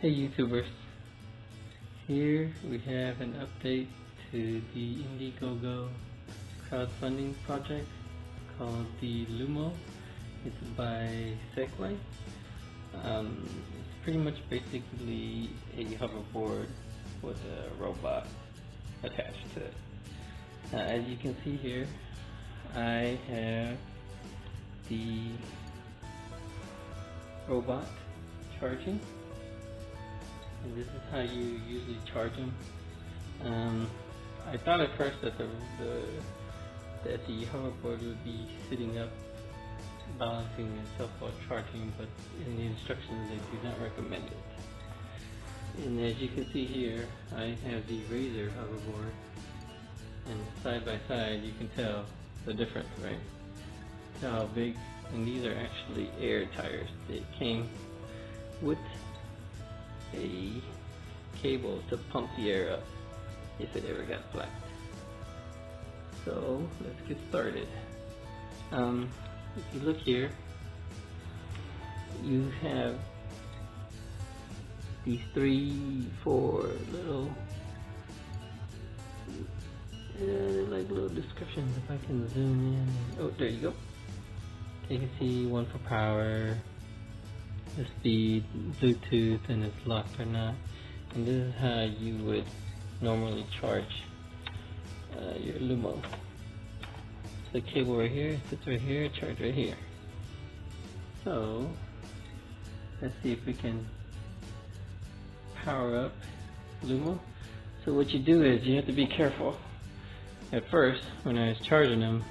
Hey YouTubers, here we have an update to the Indiegogo crowdfunding project called the Loomo. It's by Segway. It's pretty much basically a hoverboard with a robot attached to it. As you can see here, I have the robot charging. And this is how you usually charge them. I thought at first that the hoverboard would be sitting up, balancing itself while charging, but in the instructions they do not recommend it. And as you can see here, I have the Razor hoverboard, and side by side you can tell the difference, right? Tell how big, and these are actually air tires. They came with a cable to pump the air up if it ever got flat. So let's get started. If you look here, you have these 3-4 little they're like little descriptions. If I can zoom in, oh, there you go. You can see one for power, the speed, Bluetooth, and it's locked or not. And this is how you would normally charge your Loomo. The cable right here, sits right here, charge right here. So let's see if we can power up Loomo. So what you do is you have to be careful. At first, when I was charging them,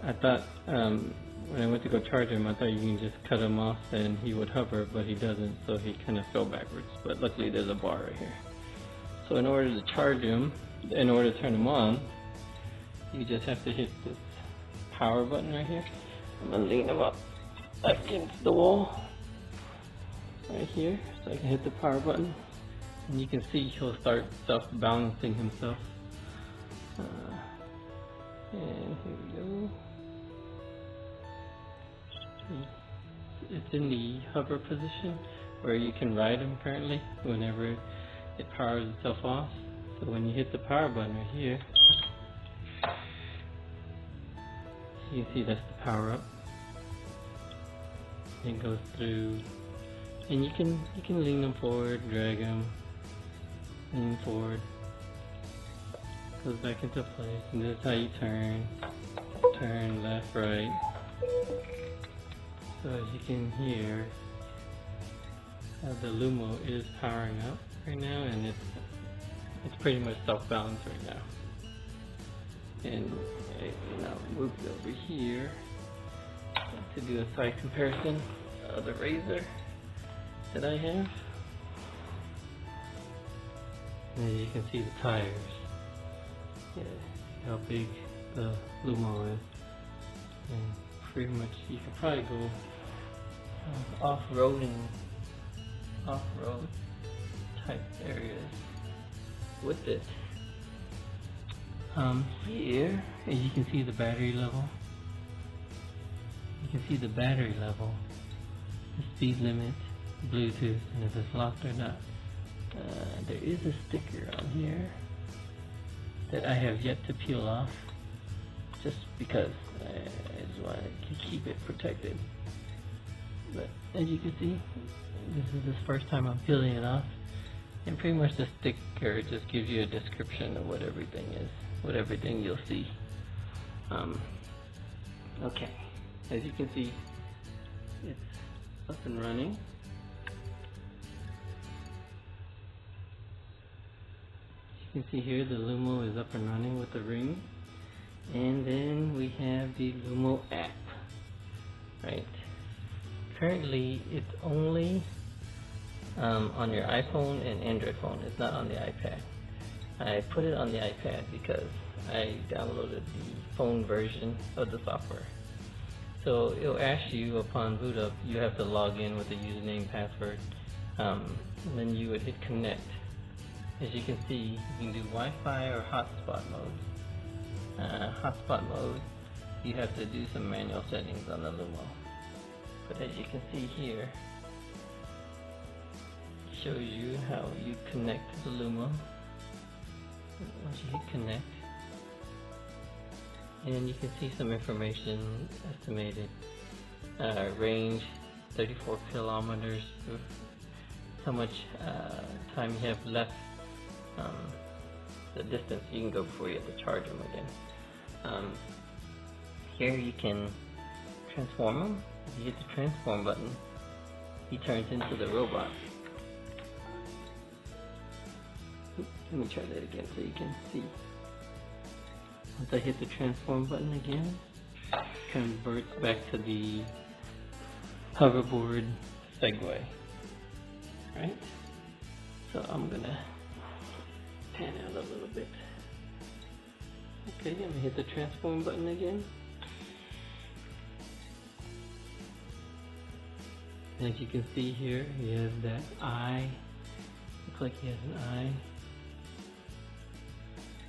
I thought when I went to go charge him, I thought you can just cut him off and he would hover, but he doesn't, so he kind of fell backwards. But luckily there's a bar right here. So in order to charge him, in order to turn him on, you just have to hit this power button right here. I'm gonna lean him up against the wall right here, so I can hit the power button. And you can see he'll start self-balancing himself. And here we go. It's in the hover position where you can ride him currently whenever it powers itself off. So when you hit the power button right here, you can see that's the power up. It goes through, and you can lean him forward, drag him, lean forward, goes back into place, and this is how you turn left, right. So as you can hear, the Loomo is powering up right now, and it's pretty much self-balanced right now. And I now moved over here to do a side comparison of the Razor that I have. And as you can see the tires, how big the Loomo is. And pretty much you can probably go off-road type areas with it. Here, as you can see the battery level. You can see the battery level, the speed limit, Bluetooth, and if it's locked or not. There is a sticker on here that I have yet to peel off, just because I just want to keep it protected. But as you can see, this is the first time I'm peeling it off, and pretty much the sticker just gives you a description of what everything is, what everything you'll see. Okay, as you can see, it's up and running. You can see here the Loomo is up and running with the ring. And then we have the Loomo app, right? Currently, it's only on your iPhone and Android phone. It's not on the iPad. I put it on the iPad because I downloaded the phone version of the software. So it'll ask you upon boot up, you have to log in with a username, password, and then you would hit connect. As you can see, you can do Wi-Fi or hotspot mode. Hotspot mode, you have to do some manual settings on the Loomo. But as you can see here, shows you how you connect to the Loomo. Once you hit connect, and you can see some information estimated. Range 34 kilometers. How much time you have left, the distance you can go before you have to charge them again. Here you can transform him. If you hit the transform button, he turns into the robot. Let me try that again so you can see. Once I hit the transform button again, it converts back to the hoverboard Segway. Right? So I'm gonna pan out a little bit. Okay, I'm gonna hit the transform button again. And as you can see here, he has that eye. Looks like he has an eye.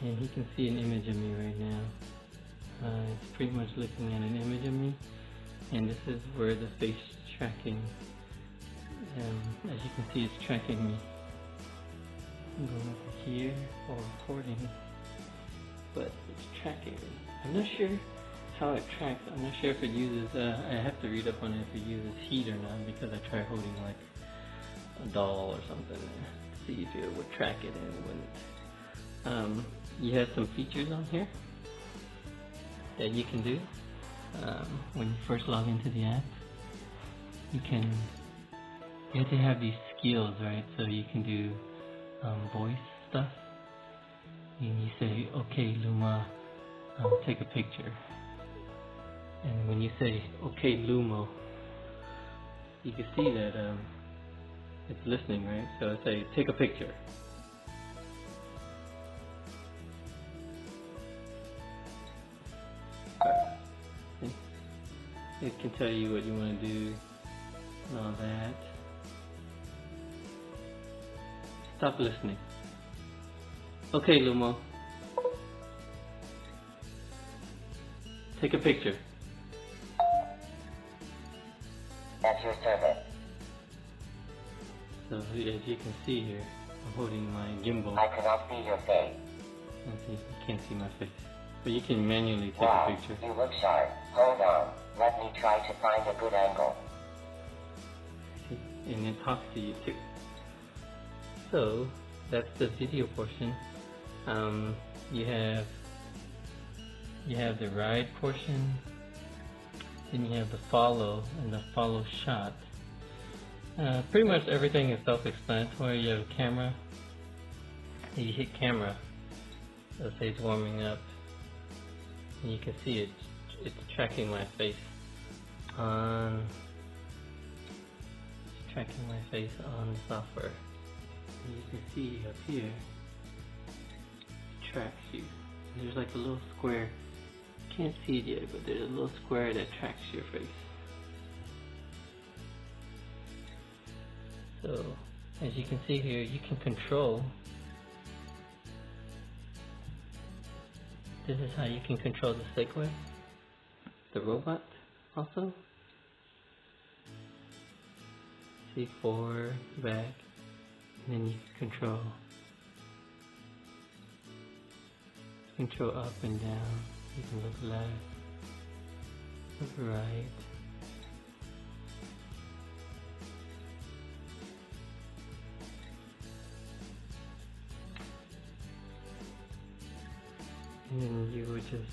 And he can see an image of me right now. It's pretty much looking at an image of me. And this is where the face tracking, as you can see, it's tracking me. I'm going over here for recording, but it's tracking me. I'm not sure how it tracks. I'm not sure if it uses, I have to read up on it if it uses heat or not, because I tried holding like a doll or something to see if it would track it and it wouldn't. You have some features on here that you can do when you first log into the app. You have to have these skills, right? So you can do voice stuff. And you say, okay, Luma, take a picture. And when you say, okay, Lumo, you can see that it's listening, right? So I say, take a picture. It can tell you what you want to do and all that. Stop listening. Okay, Lumo. Take a picture. At your service. So as you can see here, I'm holding my gimbal. I cannot see your face. You can't see my face. But you can manually take Wow, a picture. you look sharp. Hold on. Let me try to find a good angle. And it talks to you too. So that's the video portion. You have the ride portion, then you have the follow and the follow shot. Pretty much everything is self-explanatory. You have a camera. You hit camera. Let's say it's warming up, and you can see it's tracking my face on. It's tracking my face on the software. And you can see up here, it tracks you. There's like a little square. Can't see it yet, but there's a little square that tracks your face. So, as you can see here, you can control. This is how you can control the Segway, the robot also. See, forward, back, and then you can control up and down. You can look left, look right. And then you would just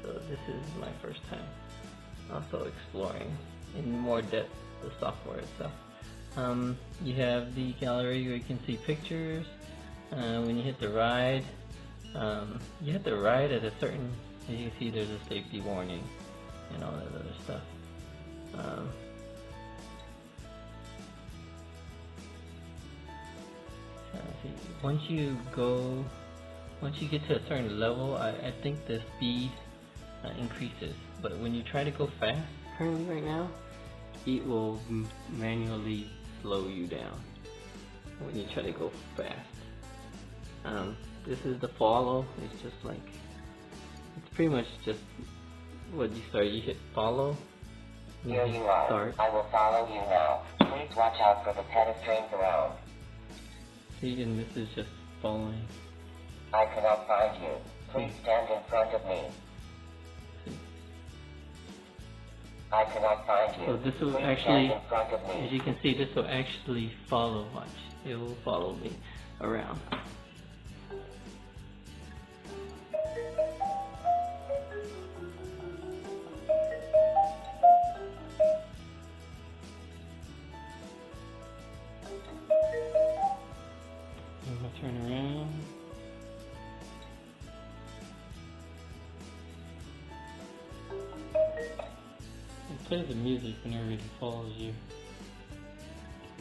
So this is my first time also exploring in more depth the software itself. You have the gallery where you can see pictures. When you hit the ride, you hit the ride at a certain, as you can see there's a safety warning and all that other stuff. Once you get to a certain level, I think the speed increases. But when you try to go fast, currently right now, it will manually slow you down when you try to go fast. This is the follow. It's just like, it's pretty much just what you start. You hit follow. Here you are. Start. I will follow you now. Please watch out for the pedestrians around. See, and this is just following. I cannot find you. Please stand in front of me. See. I cannot find you. So this will Please actually, stand in front of me. as you can see, this will actually follow. Watch, it will follow me around. I'm gonna turn around. It plays the music whenever it follows you,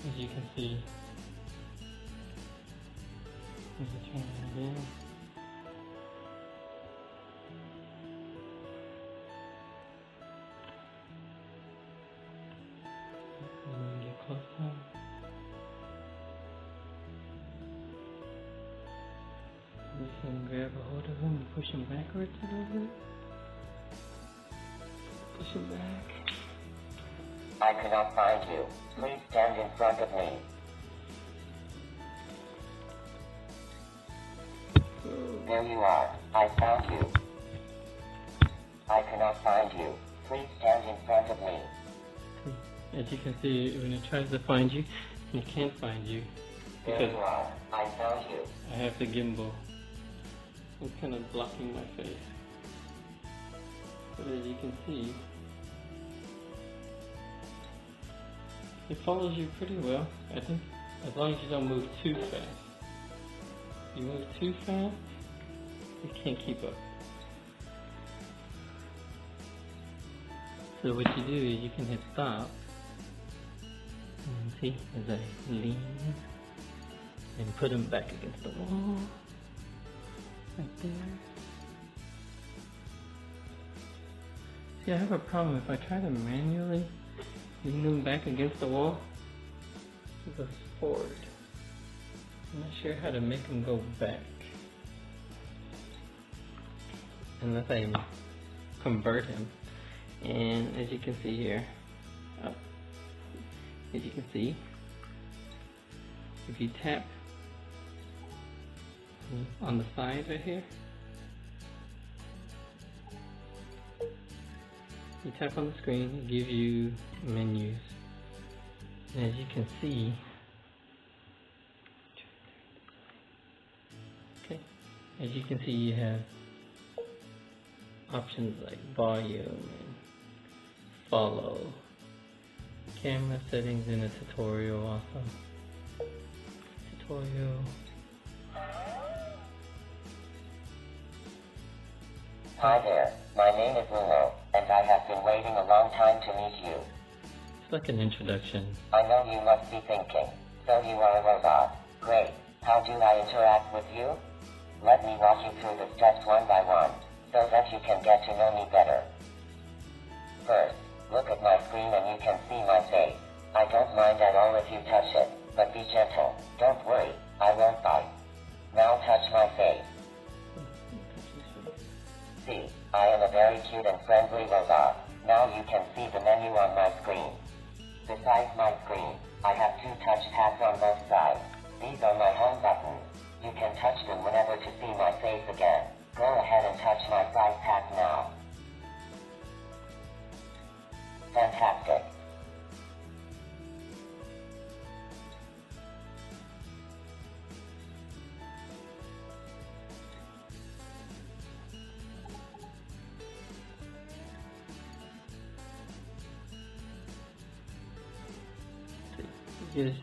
as you can see. I'm gonna turn it again. Let me get closer. You can grab a hold of him and push him backwards a little bit. Push him back. I cannot find you. Please stand in front of me. There you are. I found you. I cannot find you. Please stand in front of me. As you can see, when it tries to find you, it can't find you. There Because you are. I found you. I have the gimbal. It's kind of blocking my face. But as you can see, it follows you pretty well, I think, as long as you don't move too fast. If you move too fast, it can't keep up. So what you do is you can hit stop, and see, as I lean and put them back against the wall, right there. See, I have a problem. If I try to manually lean them back against the wall, it goes forward. I'm not sure how to make them go back, unless I convert him. And as you can see here, as you can see, if you tap on the side right here, you tap on the screen, it gives you menus. And as you can see, okay, as you can see, you have options like volume and follow, camera settings, and a tutorial also. Tutorial. Hi there. My name is Loomo, and I have been waiting a long time to meet you. It's like an introduction. I know you must be thinking, so you are a robot. Great. How do I interact with you? Let me walk you through the steps one by one, so that you can get to know me better. First, look at my screen and you can see my face. I don't mind at all if you touch it, but be gentle. Don't worry, I won't bite. Now touch my face. See, I am a very cute and friendly robot. Now you can see the menu on my screen. Besides my screen, I have two touch pads on both sides. These are my home buttons. You can touch them whenever to see my face again. Go ahead and touch my side pad now. Fantastic.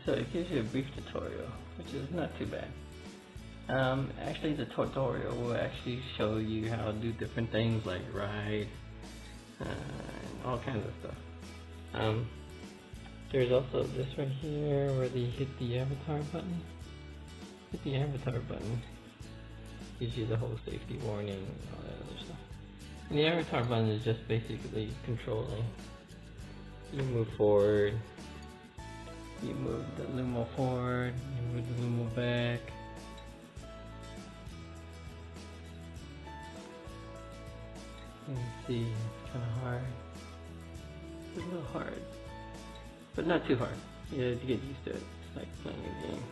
So it gives you a brief tutorial, which is not too bad. Actually, the tutorial will actually show you how to do different things like ride, and all kinds of stuff. There's also this right here where you hit the avatar button. Hit the avatar button, gives you the whole safety warning and all that other stuff. And the avatar button is just basically controlling. You move forward, You move the Loomo forward, you move the Loomo back. You can see it's kind of hard. It's a little hard, but not too hard. You have to get used to it. It's like playing a game.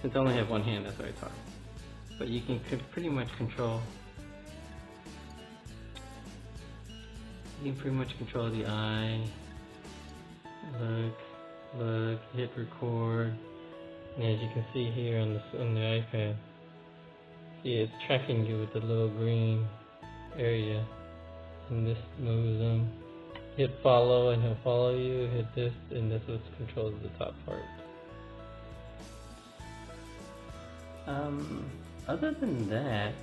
Since I only have one hand, that's why it's hard. But you can pretty much control. You can pretty much control the eye. Look, hit record. And as you can see here on the iPad, see it's tracking you with the little green area. And this moves him. Hit follow and he'll follow you. Hit this and this what controls the top part. Other than that,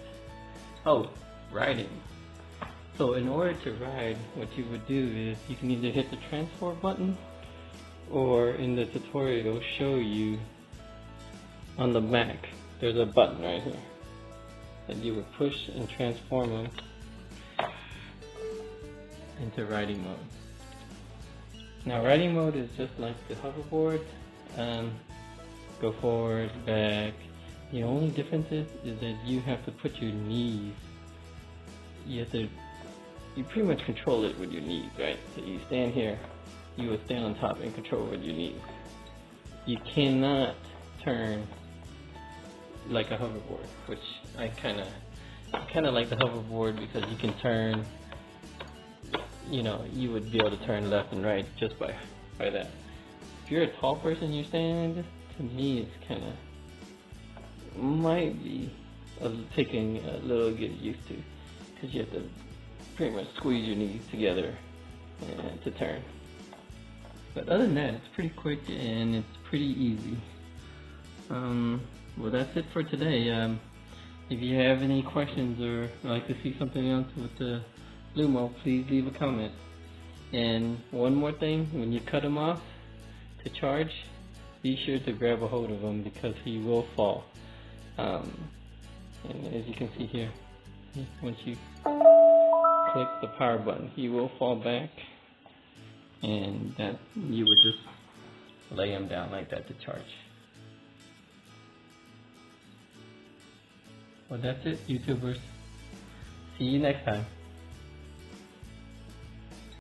riding. So in order to ride, what you would do is you can either hit the transport button, or in the tutorial it'll show you on the back there's a button right here that you would push and transform them into riding mode. Now riding mode is just like the hoverboard. Go forward, back. The only difference is that you have to put your knees. You pretty much control it with your knees, right? So you stand here, you will stand on top and control with your knees. You cannot turn like a hoverboard, which I kind of like the hoverboard because you can turn. You know, you would be able to turn left and right just by that. If you're a tall person, you stand. To me, it's kind of might be taking a little get used to, because you have to pretty much squeeze your knees together to turn. But other than that, it's pretty quick and it's pretty easy. Well, that's it for today. If you have any questions or like to see something else with the Loomo, please leave a comment. And one more thing, when you cut him off to charge, be sure to grab a hold of him because he will fall. And as you can see here, once you click the power button, he will fall back, and that you would just lay him down like that to charge. Well, that's it, YouTubers. See you next time.